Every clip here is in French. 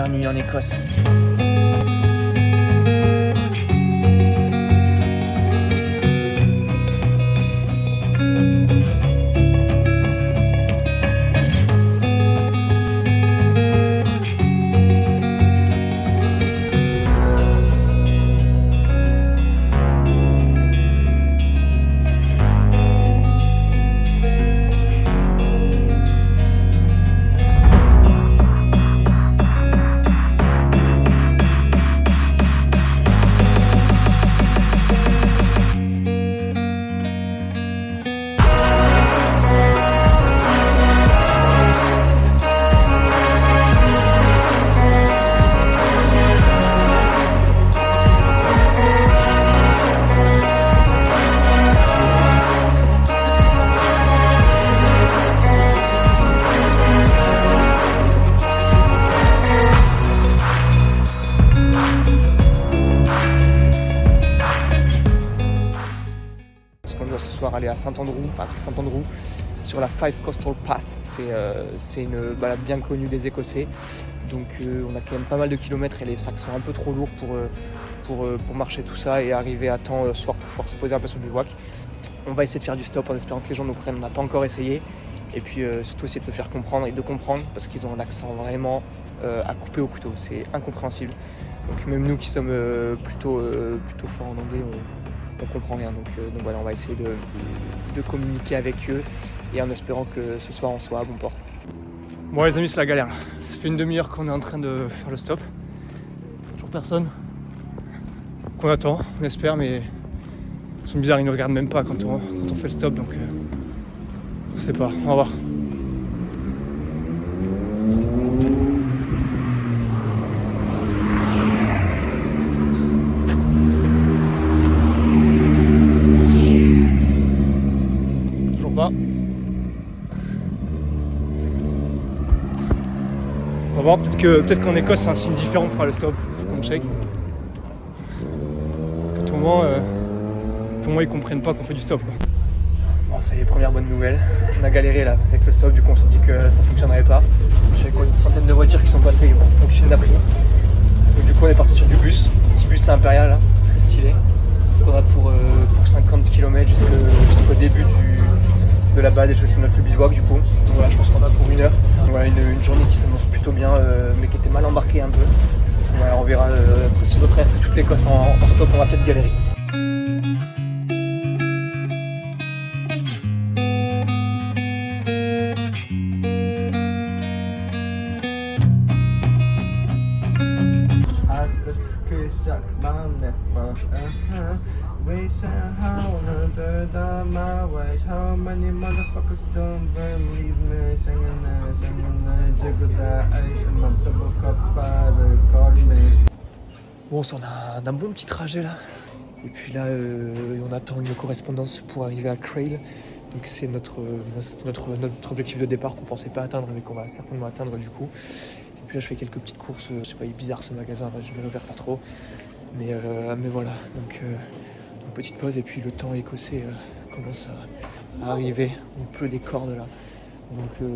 première nuit en Écosse. Aller à Saint-Andrew, sur la Five Coastal Path. C'est une balade bien connue des Écossais. Donc on a quand même pas mal de kilomètres et les sacs sont un peu trop lourds pour marcher tout ça et arriver à temps le soir pour pouvoir se poser un peu sur le bivouac. On va essayer de faire du stop en espérant que les gens nous prennent. On n'a pas encore essayé. Et puis surtout essayer de se faire comprendre et de comprendre parce qu'ils ont un accent vraiment à couper au couteau. C'est incompréhensible. Donc même nous qui sommes plutôt forts en anglais, on comprend rien, donc voilà, on va essayer de communiquer avec eux et en espérant que ce soir on soit à bon port. Bon les amis, c'est la galère là. Ça fait une demi-heure qu'on est en train de faire le stop. Toujours personne. Qu'on attend, on espère, mais ils sont bizarres, ils ne regardent même pas quand on fait le stop, donc je sais pas, on va voir. On va voir, peut-être qu'en Écosse c'est un signe différent pour faire le stop, il faut qu'on check. À tout moment, pour moi ils comprennent pas qu'on fait du stop quoi. Bon ça y est, première bonne nouvelle, on a galéré là avec le stop, du coup on s'est dit que ça fonctionnerait pas. Je sais quoi, une centaine de voitures qui sont passées, bon, aucune n'a pris. Donc du coup on est parti sur du bus, petit bus impérial là, très stylé. Donc on a pour 50 km jusqu'au début de la base de notre bivouac du coup. Donc voilà, je pense qu'on a pour 1 heure. Voilà, une journée qui s'annonce plutôt bien, mais qui était mal embarquée un peu. Voilà, on verra après si l'autre traverser toute l'Écosse en stop, on va peut-être galérer. Bon, on a un bon petit trajet là. Et puis là, on attend une correspondance pour arriver à Crail. Donc c'est notre objectif de départ qu'on pensait pas atteindre, mais qu'on va certainement atteindre du coup. Et puis là, je fais quelques petites courses. Je sais pas, il est bizarre ce magasin, je ne le repère pas trop. Mais voilà, donc une petite pause et puis le temps écossais commence à arriver. On pleut des cordes là. Donc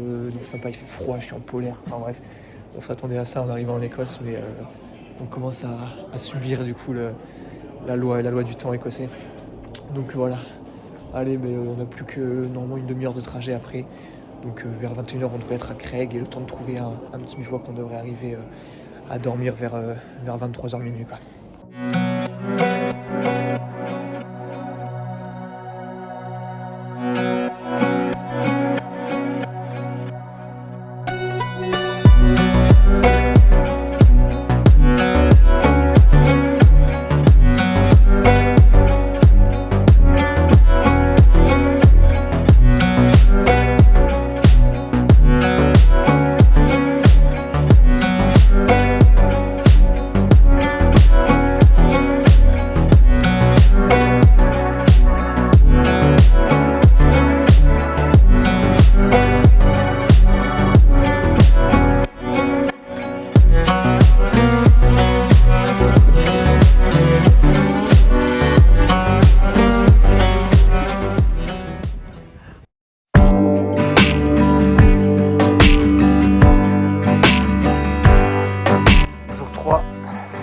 sympa, il fait froid, je suis en polaire. Enfin bref, on s'attendait à ça en arrivant en Écosse, mais on commence à subir du coup la loi du temps écossais. Donc voilà, allez, mais on n'a plus que normalement une demi-heure de trajet après. Donc vers 21h on devrait être à Craig et le temps de trouver un petit bivouac qu'on devrait arriver à dormir vers 23h minuit quoi.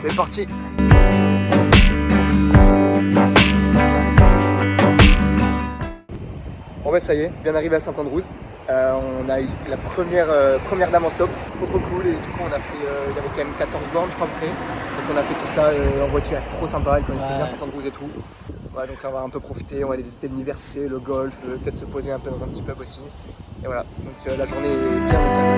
C'est parti. Bon bah ça y est, bien arrivé à Sainte-Andrews. On a eu la première dame en stop, trop cool, et du coup on a fait, il y avait quand même 14 bornes je crois près, donc on a fait tout ça en voiture, trop sympa, elle connaissait bien Sainte-Andrews et tout. Ouais, donc là on va un peu profiter, on va aller visiter l'université, le golf, peut-être se poser un peu dans un petit pub aussi. Et voilà, donc la journée est bien entamée.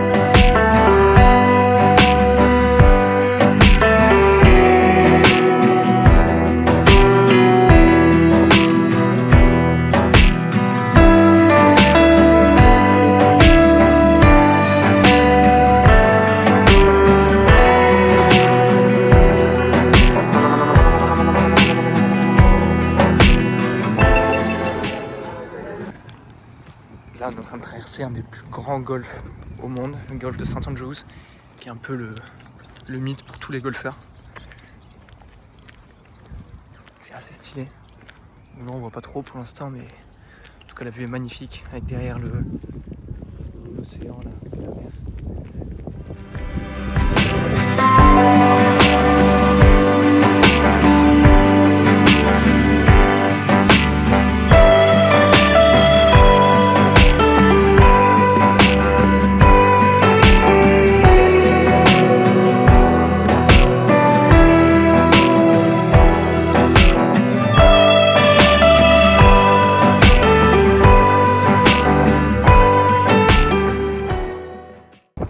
Là, on est en train de traverser un des plus grands golfs au monde, le golfe de St Andrews, qui est un peu le mythe pour tous les golfeurs. C'est assez stylé. Là, on voit pas trop pour l'instant, mais en tout cas, la vue est magnifique, avec derrière l'océan, là, la mer.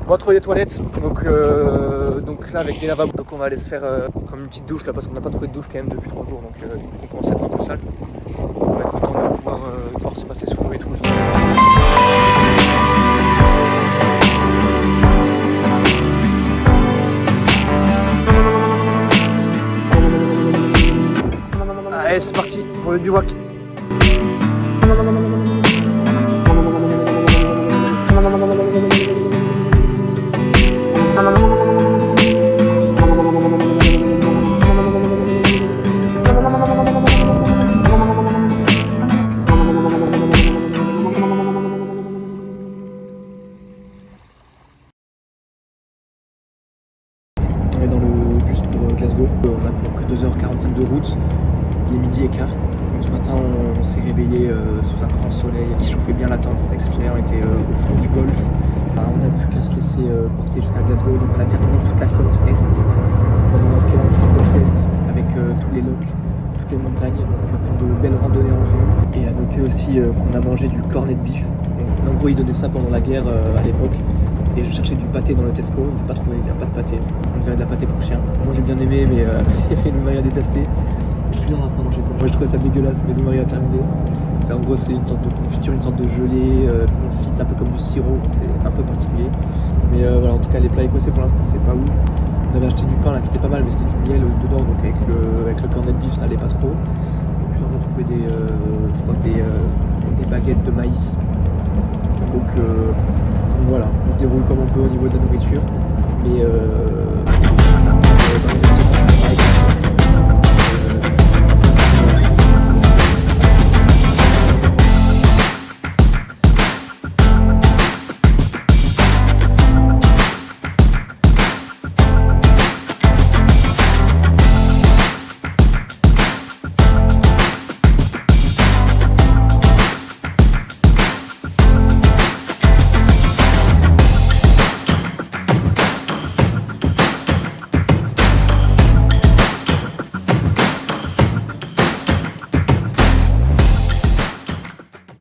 On va trouver des toilettes, donc là avec des lavabos, donc on va aller se faire comme une petite douche là parce qu'on n'a pas trouvé de douche quand même depuis 3 jours, donc on commence à être un peu sale. On va être content de pouvoir se passer sous l'eau et tout. Allez, c'est parti pour le bivouac. On est dans le bus pour Glasgow. On a pour près 2h45 de route. Il est midi et quart. Donc ce matin, on s'est réveillé sous un grand soleil qui chauffait bien la tente. C'était exceptionnel. On était au fond du golfe. On n'a plus qu'à se laisser porter jusqu'à Glasgow. Donc on a terminé toute la côte est. On a marqué toute la côte ouest avec tous les lochs, toutes les montagnes. Donc on va prendre de belles randonnées en vue. Et à noter aussi qu'on a mangé du cornet de beef. Donc, en gros, ils donnaient ça pendant la guerre à l'époque. Et je cherchais du pâté dans le Tesco, je n'ai pas trouvé, il n'y a pas de pâté. On dirait de la pâté pour chien. Moi j'ai bien aimé, mais Louis-Marie a détesté. Et puis là on est en train de manger quoi. Moi je trouvais ça dégueulasse, mais Louis-Marie a terminé. En gros c'est une sorte de confiture, une sorte de gelée confite, c'est un peu comme du sirop, c'est un peu particulier. Mais voilà, en tout cas les plats écossais pour l'instant c'est pas ouf. On avait acheté du pain là qui était pas mal, mais c'était du miel dedans, donc avec le cornet de beef ça allait pas trop. Et puis on a trouvé des baguettes de maïs. Donc voilà, on se débrouille comme on peut au niveau de la nourriture, mais